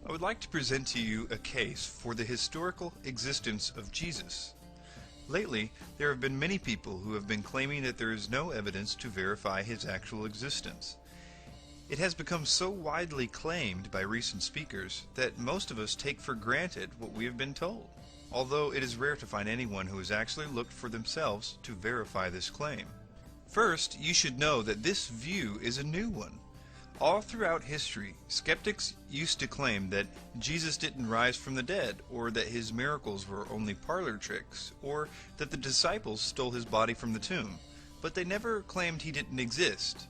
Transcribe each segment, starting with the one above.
I would like to present to you a case for the historical existence of Jesus. Lately, there have been many people who have been claiming that there is no evidence to verify his actual existence. It has become so widely claimed by recent speakers that most of us take for granted what we have been told, although it is rare to find anyone who has actually looked for themselves to verify this claim. First, you should know that this view is a new one. All throughout history, skeptics used to claim that Jesus didn't rise from the dead, or that his miracles were only parlor tricks, or that the disciples stole his body from the tomb, but they never claimed he didn't exist.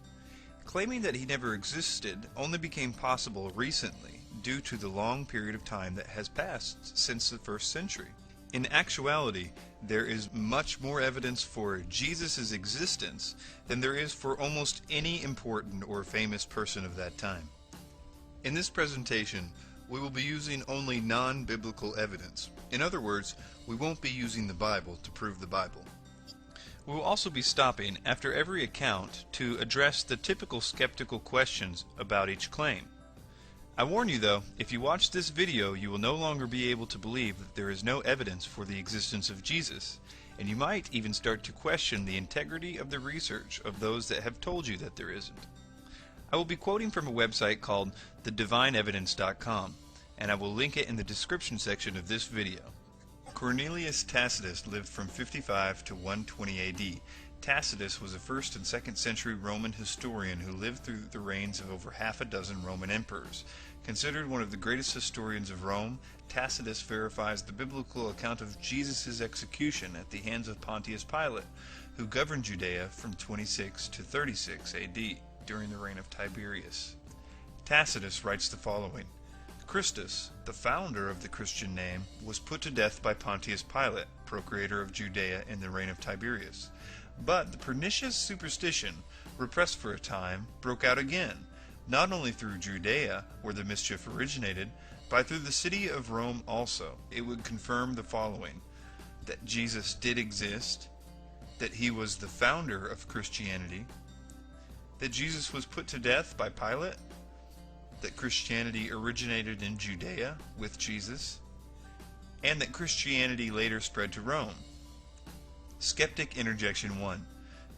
Claiming that he never existed only became possible recently due to the long period of time that has passed since the first century. In actuality, there is much more evidence for Jesus' existence than there is for almost any important or famous person of that time. In this presentation, we will be using only non-biblical evidence. In other words, we won't be using the Bible to prove the Bible. We will also be stopping after every account to address the typical skeptical questions about each claim. I warn you though, if you watch this video, you will no longer be able to believe that there is no evidence for the existence of Jesus, and you might even start to question the integrity of the research of those that have told you that there isn't. I will be quoting from a website called thedivineevidence.com, and I will link it in the description section of this video. Cornelius Tacitus lived from 55 to 120 AD. Tacitus was a 1st and 2nd century Roman historian who lived through the reigns of over half a dozen Roman emperors. Considered one of the greatest historians of Rome, Tacitus verifies the biblical account of Jesus' execution at the hands of Pontius Pilate, who governed Judea from 26 to 36 AD during the reign of Tiberius. Tacitus writes the following: Christus, the founder of the Christian name, was put to death by Pontius Pilate, procurator of Judea in the reign of Tiberius. But the pernicious superstition, repressed for a time, broke out again, not only through Judea, where the mischief originated, but through the city of Rome also. It would confirm the following: that Jesus did exist, that he was the founder of Christianity, that Jesus was put to death by Pilate, that Christianity originated in Judea with Jesus, and that Christianity later spread to Rome. Skeptic Interjection 1.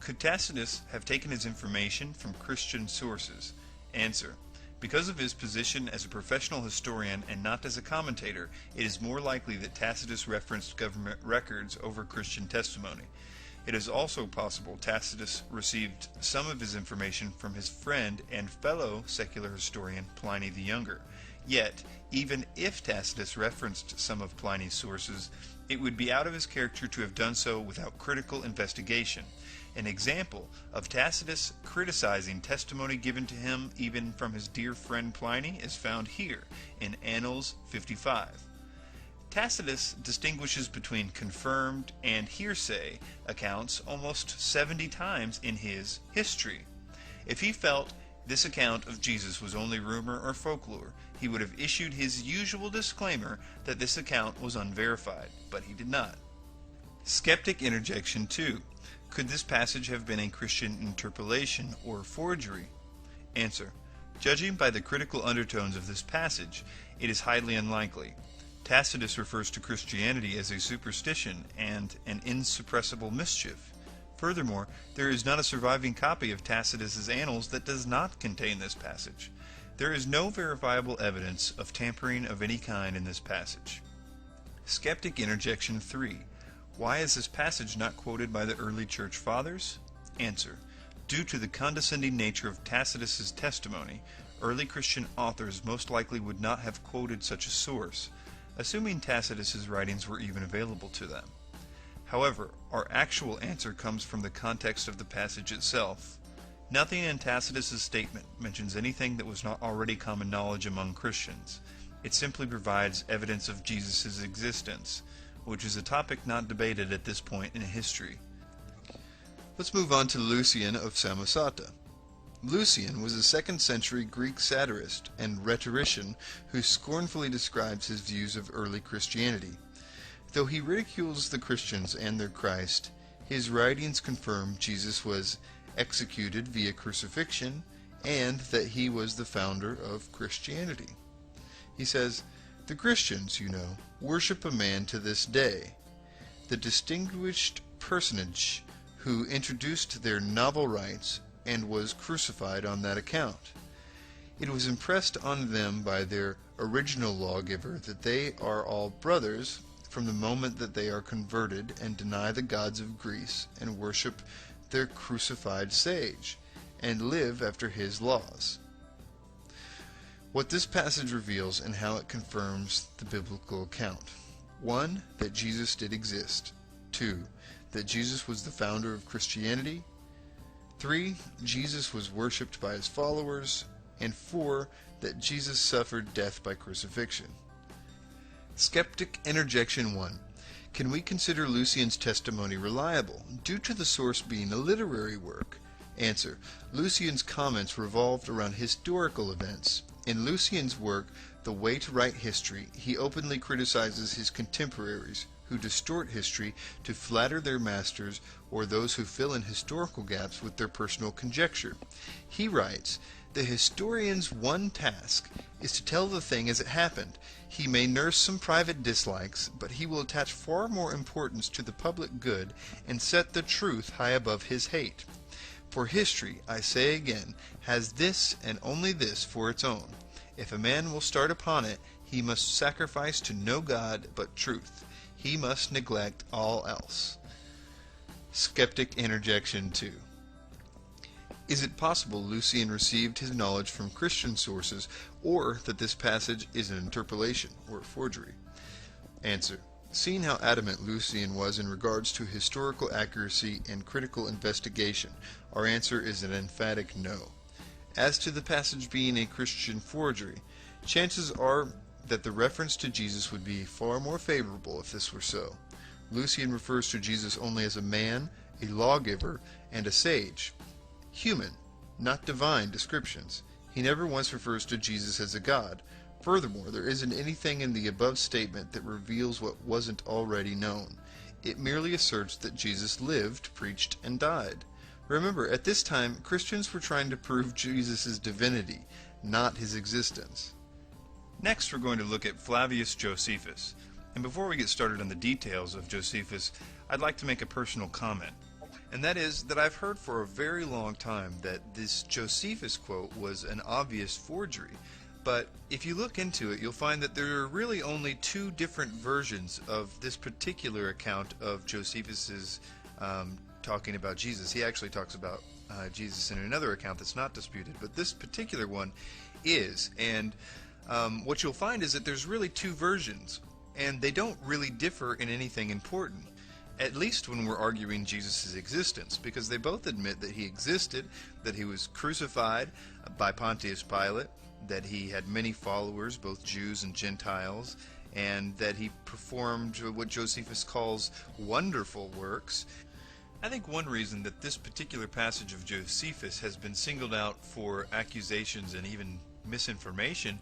Could Tacitus have taken his information from Christian sources? Answer: because of his position as a professional historian and not as a commentator, it is more likely that Tacitus referenced government records over Christian testimony. It is also possible Tacitus received some of his information from his friend and fellow secular historian Pliny the Younger. Yet, even if Tacitus referenced some of Pliny's sources, it would be out of his character to have done so without critical investigation. An example of Tacitus criticizing testimony given to him even from his dear friend Pliny is found here in Annals 55. Tacitus distinguishes between confirmed and hearsay accounts almost 70 times in his History. If he felt this account of Jesus was only rumor or folklore, he would have issued his usual disclaimer that this account was unverified, but he did not. Skeptic Interjection 2. Could this passage have been a Christian interpolation or forgery? Answer: judging by the critical undertones of this passage, it is highly unlikely. Tacitus refers to Christianity as a superstition and an insuppressible mischief. Furthermore, there is not a surviving copy of Tacitus's Annals that does not contain this passage. There is no verifiable evidence of tampering of any kind in this passage. Skeptic Interjection 3. Why is this passage not quoted by the early church fathers? Answer: due to the condescending nature of Tacitus's testimony, early Christian authors most likely would not have quoted such a source, assuming Tacitus's writings were even available to them. However, our actual answer comes from the context of the passage itself. Nothing in Tacitus's statement mentions anything that was not already common knowledge among Christians. It simply provides evidence of Jesus' existence, which is a topic not debated at this point in history. Let's move on to Lucian of Samosata. Lucian was a 2nd century Greek satirist and rhetorician who scornfully describes his views of early Christianity. Though he ridicules the Christians and their Christ, his writings confirm Jesus was executed via crucifixion and that he was the founder of Christianity. He says, "The Christians, you know, worship a man to this day, the distinguished personage who introduced their novel rites and was crucified on that account. It was impressed on them by their original lawgiver that they are all brothers from the moment that they are converted and deny the gods of Greece and worship their crucified sage, and live after his laws." What this passage reveals and how it confirms the biblical account. 1. That Jesus did exist. 2. That Jesus was the founder of Christianity. 3. Jesus was worshipped by his followers. And 4. That Jesus suffered death by crucifixion. Skeptic Interjection 1. Can we consider Lucian's testimony reliable, due to the source being a literary work? Answer. Lucian's comments revolved around historical events. In Lucian's work, The Way to Write History, he openly criticizes his contemporaries, who distort history to flatter their masters or those who fill in historical gaps with their personal conjecture. He writes, "The historian's one task is to tell the thing as it happened. He may nurse some private dislikes, but he will attach far more importance to the public good and set the truth high above his hate. For history, I say again, has this and only this for its own. If a man will start upon it, he must sacrifice to no god but truth. He must neglect all else." Skeptic Interjection 2. Is it possible Lucian received his knowledge from Christian sources, or that this passage is an interpolation or forgery? Answer. Seeing how adamant Lucian was in regards to historical accuracy and critical investigation, our answer is an emphatic no. As to the passage being a Christian forgery, chances are that the reference to Jesus would be far more favorable if this were so. Lucian refers to Jesus only as a man, a lawgiver, and a sage. Human, not divine descriptions. He never once refers to Jesus as a god. Furthermore, there isn't anything in the above statement that reveals what wasn't already known. It merely asserts that Jesus lived, preached, and died. Remember, at this time, Christians were trying to prove Jesus' divinity, not his existence. Next, we're going to look at Flavius Josephus. And before we get started on the details of Josephus, I'd like to make a personal comment. And that is that I've heard for a very long time that this Josephus quote was an obvious forgery. But if you look into it, you'll find that there are really only two different versions of this particular account of Josephus's talking about Jesus. He actually talks about Jesus in another account that's not disputed, but this particular one is. And what you'll find is that there's really two versions, and they don't really differ in anything important. At least when we're arguing Jesus' existence, because they both admit that he existed, that he was crucified by Pontius Pilate, that he had many followers, both Jews and Gentiles, and that he performed what Josephus calls wonderful works. I think one reason that this particular passage of Josephus has been singled out for accusations and even misinformation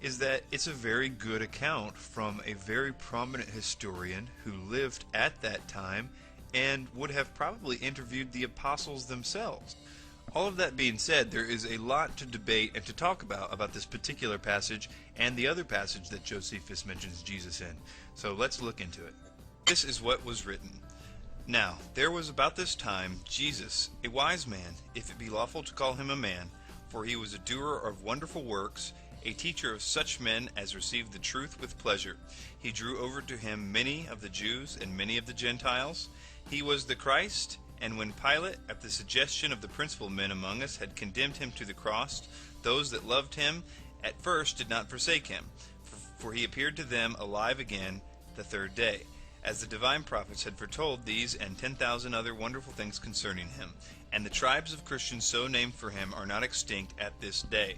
is that it's a very good account from a very prominent historian who lived at that time and would have probably interviewed the apostles themselves. All of that being said, there is a lot to debate and to talk about this particular passage and the other passage that Josephus mentions Jesus in. So let's look into it. This is what was written. Now, there was about this time Jesus, a wise man, if it be lawful to call him a man, for he was a doer of wonderful works, a teacher of such men as received the truth with pleasure. He drew over to him many of the Jews and many of the Gentiles. He was the Christ, and when Pilate, at the suggestion of the principal men among us, had condemned him to the cross, those that loved him at first did not forsake him, for he appeared to them alive again the third day, as the divine prophets had foretold these and 10,000 other wonderful things concerning him. And the tribes of Christians so named for him are not extinct at this day.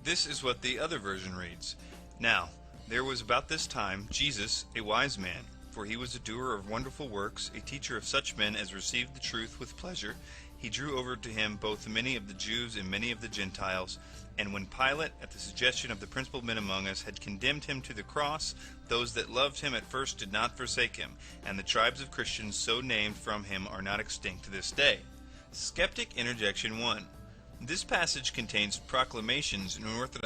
This is what the other version reads. Now, there was about this time Jesus, a wise man, for he was a doer of wonderful works, a teacher of such men as received the truth with pleasure. He drew over to him both many of the Jews and many of the Gentiles. And when Pilate, at the suggestion of the principal men among us, had condemned him to the cross, those that loved him at first did not forsake him, and the tribes of Christians so named from him are not extinct to this day. Skeptic Interjection 1. This passage contains proclamations in orthodox